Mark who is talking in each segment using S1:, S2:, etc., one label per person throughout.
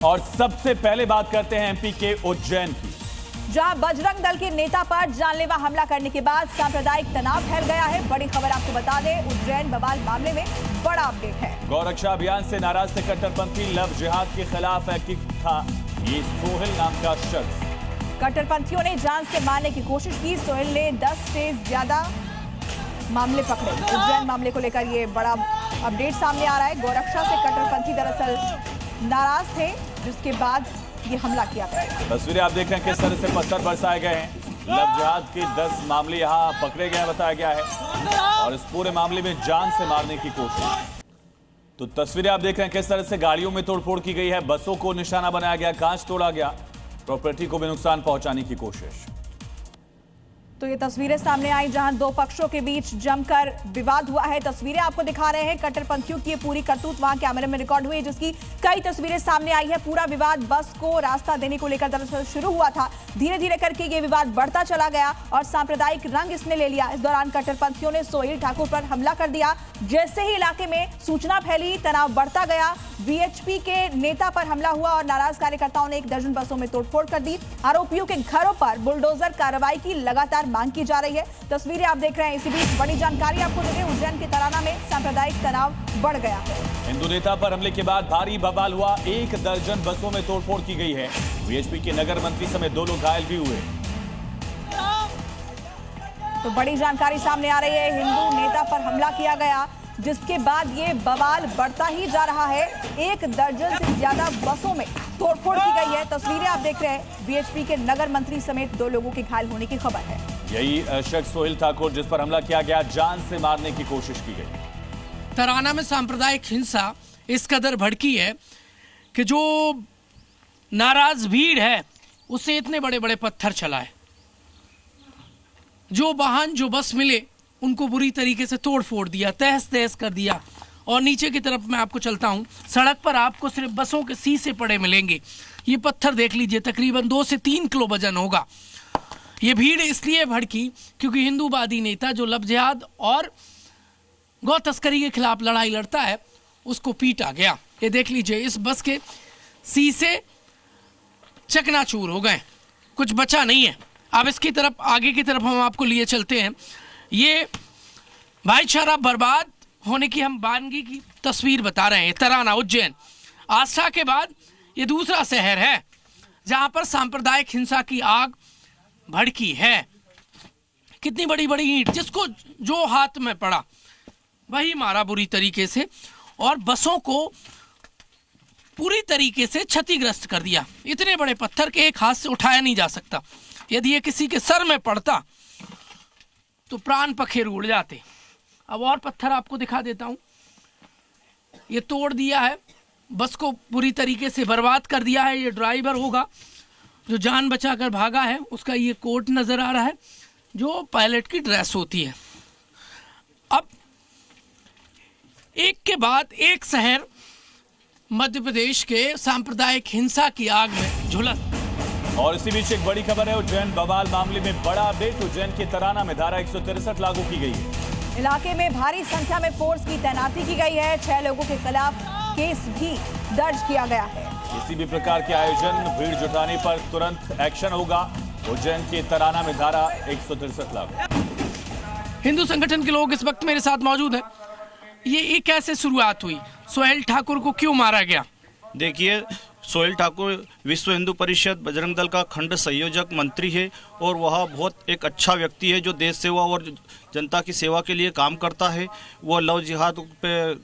S1: और सबसे पहले बात करते हैं एमपी के उज्जैन की,
S2: जहां बजरंग दल के नेता पर जानलेवा हमला करने के बाद सांप्रदायिक तनाव फैल गया है। बड़ी खबर आपको बता दें, उज्जैन बवाल मामले में बड़ा अपडेट है।
S1: गौरक्षा अभियान से नाराज थे कट्टरपंथी, लव जिहाद के खिलाफ एक्टिव था ये सोहेल नाम का शख्स।
S2: कट्टरपंथियों ने जान से मारने की कोशिश की। सोहेल ने 10 से ज्यादा मामले पकड़े। उज्जैन मामले को लेकर ये बड़ा अपडेट सामने आ रहा है। गौरक्षा से कट्टरपंथी दरअसल नाराज थे, जिसके बाद ये हमला किया गया।
S1: तस्वीरें आप देख रहे हैं किस तरह से पत्थर बरसाए गए हैं। लव जिहाद के 10 मामले यहाँ पकड़े गए बताया गया है और इस पूरे मामले में जान से मारने की कोशिश। तो तस्वीरें आप देख रहे हैं किस तरह से गाड़ियों में तोड़फोड़ की गई है, बसों को निशाना बनाया गया, कांच तोड़ा गया, प्रॉपर्टी को भी नुकसान पहुंचाने की कोशिश।
S2: तो ये तस्वीरें सामने आई जहां दो पक्षों के बीच जमकर विवाद हुआ है। तस्वीरें आपको दिखा रहे हैं कट्टरपंथियों की ये पूरी करतूत वहां कैमरे में रिकॉर्ड हुई, जिसकी कई तस्वीरें सामने आई है। पूरा विवाद बस को रास्ता देने को लेकर दरअसल शुरू हुआ था। धीरे धीरे करके ये विवाद बढ़ता चला गया और सांप्रदायिक रंग इसने ले लिया। इस दौरान कट्टरपंथियों ने सोहेल ठाकुर पर हमला कर दिया। जैसे ही इलाके में सूचना फैली, तनाव बढ़ता गया। वीएचपी के नेता पर हमला हुआ और नाराज कार्यकर्ताओं ने 1 दर्जन बसों में तोड़फोड़ कर दी। आरोपियों के घरों पर बुलडोजर कार्रवाई की लगातार मांग की जा रही है। तस्वीरें आप देख रहे हैं। इसी बीच बड़ी जानकारी आपको दे दें, उज्जैन के तराना में सांप्रदायिक तनाव बढ़ गया है।
S1: हिंदू नेता पर हमले के बाद भारी बवाल हुआ। 1 दर्जन बसों में तोड़फोड़ की गई है। वीएचपी के नगर मंत्री समेत 2 लोग घायल भी हुए।
S2: तो बड़ी जानकारी सामने आ रही है। हिंदू नेता पर हमला किया गया, जिसके बाद ये बवाल बढ़ता ही जा रहा है। 1 दर्जन से ज्यादा बसों में तोड़फोड़ की गई है। तस्वीरें आप देख रहे हैं। वीएचपी के नगर मंत्री समेत 2 लोगों के घायल होने की खबर है।
S1: यही शख्स सोहेल ठाकुर जिस पर हमला किया गया, जान से मारने की कोशिश की गई।
S3: तराना में सांप्रदायिक हिंसा इस कदर भड़की है कि जो नाराज भीड़ है उसे इतने बड़े बड़े पत्थर चलाए। जो वाहन जो बस मिले उनको बुरी तरीके से तोड़ फोड़ दिया, तहस तहस कर दिया। और नीचे की तरफ मैं आपको चलता हूँ, सड़क पर आपको सिर्फ बसों के शीशे पड़े मिलेंगे। ये पत्थर देख लीजिए, तकरीबन 2 से 3 किलो वजन होगा। ये भीड़ इसलिए भड़की क्योंकि हिंदूवादी नेता जो लव जिहाद और गौ तस्करी के खिलाफ लड़ाई लड़ता है, उसको पीटा गया। ये देख लीजिए, इस बस के शीशे चकनाचूर हो गए, कुछ बचा नहीं है। अब इसकी तरफ, आगे की तरफ हम आपको लिए चलते हैं। ये भाईचारा बर्बाद होने की हम वानगी की तस्वीर बता रहे हैं। तराना, उज्जैन, आस्था के बाद ये दूसरा शहर है जहां पर सांप्रदायिक हिंसा की आग भड़की है। कितनी बड़ी बड़ी ईंट, जिसको जो हाथ में पड़ा वही मारा बुरी तरीके से, और बसों को पूरी तरीके से क्षतिग्रस्त कर दिया। इतने बड़े पत्थर के एक हाथ से उठाया नहीं जा सकता। यदि ये किसी के सर में पड़ता तो प्राण पखेरु उड़ जाते। अब और पत्थर आपको दिखा देता हूं। ये तोड़ दिया है, बस को पूरी तरीके से बर्बाद कर दिया है। ये ड्राइवर होगा जो जान बचाकर भागा है, उसका ये कोट नजर आ रहा है जो पायलट की ड्रेस होती है। अब एक के बाद एक शहर मध्य प्रदेश के सांप्रदायिक हिंसा की आग में झुलस।
S1: और इसी बीच एक बड़ी खबर है, उज्जैन बवाल मामले में बड़ा अपडेट। उज्जैन के तराना में धारा 163 लागू की गई है।
S2: इलाके में भारी संख्या में फोर्स की तैनाती की गई है। 6 लोगों के खिलाफ केस भी दर्ज किया गया है।
S1: किसी भी प्रकार के आयोजन, भीड़ जुटाने पर तुरंत एक्शन होगा। उज्जैन के तराना में धारा 163 लागू।
S3: हिंदू संगठन के लोग इस वक्त मेरे साथ मौजूद हैं। ये कैसे शुरुआत हुई? सोहेल ठाकुर को क्यों मारा गया?
S4: देखिए, सोहेल ठाकुर विश्व हिंदू परिषद बजरंग दल का खंड संयोजक मंत्री है और वह बहुत एक अच्छा व्यक्ति है जो देश सेवा और जनता की सेवा के लिए काम करता है। वह लव जिहाद पे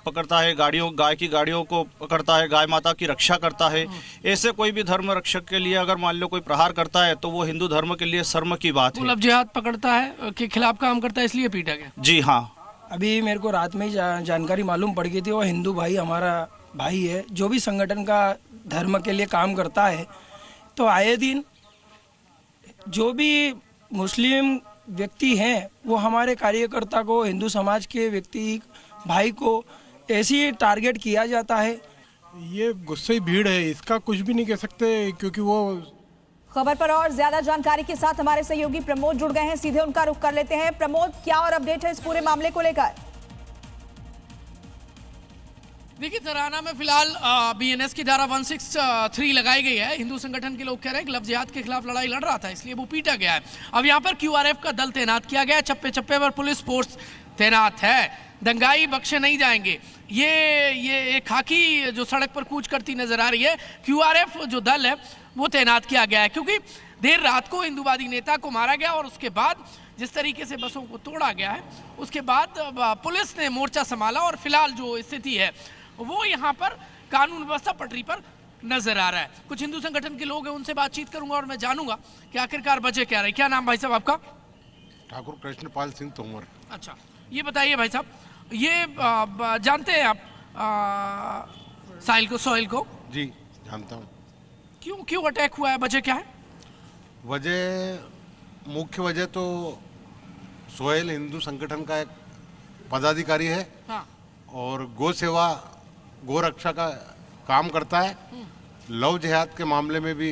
S4: पकड़ता है, गाय की गाड़ियों को पकड़ता है, गाय माता की रक्षा करता है। ऐसे कोई भी धर्म रक्षक के लिए अगर मान लो कोई प्रहार करता है तो वो हिंदू धर्म के लिए शर्म की बात है।
S3: लव जिहाद पकड़ता है, के खिलाफ काम करता है, इसलिए पीटा गया।
S4: जी हाँ,
S5: अभी मेरे को रात में ही जानकारी मालूम पड़ गई थी। वो हिंदू भाई हमारा भाई है, जो भी संगठन का धर्म के लिए काम करता है। तो आए दिन जो भी मुस्लिम व्यक्ति हैं वो हमारे कार्यकर्ता को, हिंदू समाज के व्यक्ति भाई को ऐसी टारगेट किया जाता है।
S6: ये गुस्से भीड़ है, इसका कुछ भी नहीं कह सकते क्योंकि वो।
S2: खबर पर और ज्यादा जानकारी के साथ हमारे सहयोगी प्रमोद जुड़ गए हैं, सीधे उनका रुख कर लेते हैं। प्रमोद, क्या और अपडेट है इस पूरे मामले को लेकर?
S3: देखिए, तराना में फिलहाल बीएनएस की धारा 163 लगाई गई है। हिंदू संगठन के लोग कह रहे हैं कि लव जिहाद के खिलाफ लड़ाई लड़ रहा था, इसलिए वो पीटा गया है। अब यहाँ पर क्यूआरएफ का दल तैनात किया गया है, चप्पे चप्पे पर पुलिस फोर्स तैनात है। दंगाई बख्शे नहीं जाएंगे। ये खाकी जो सड़क पर कूच करती नजर आ रही है, क्यूआरएफ जो दल है वो तैनात किया गया है, क्योंकि देर रात को हिंदूवादी नेता को मारा गया और उसके बाद जिस तरीके से बसों को तोड़ा गया है, उसके बाद पुलिस ने मोर्चा संभाला और फिलहाल जो स्थिति है वो यहाँ पर कानून व्यवस्था पटरी पर नजर आ रहा है। कुछ हिंदू संगठन के लोग हैं, उनसे बातचीत करूंगा और मैं जानूंगा कि आखिरकार वजह क्या रही। क्या नाम भाई साहब आपका?
S6: ठाकुर कृष्णपाल सिंह तोमर।
S3: अच्छा, ये बताइए भाई साहब, ये जानते हैं आप सोहेल को?
S6: जी जानता हूँ।
S3: क्यों अटैक हुआ है, वजह क्या है?
S6: मुख्य वजह तो सोहेल हिंदू संगठन का एक पदाधिकारी है।
S3: हाँ।
S6: और गौ सेवा गौ रक्षा का काम करता है। लव जिहाद के मामले में भी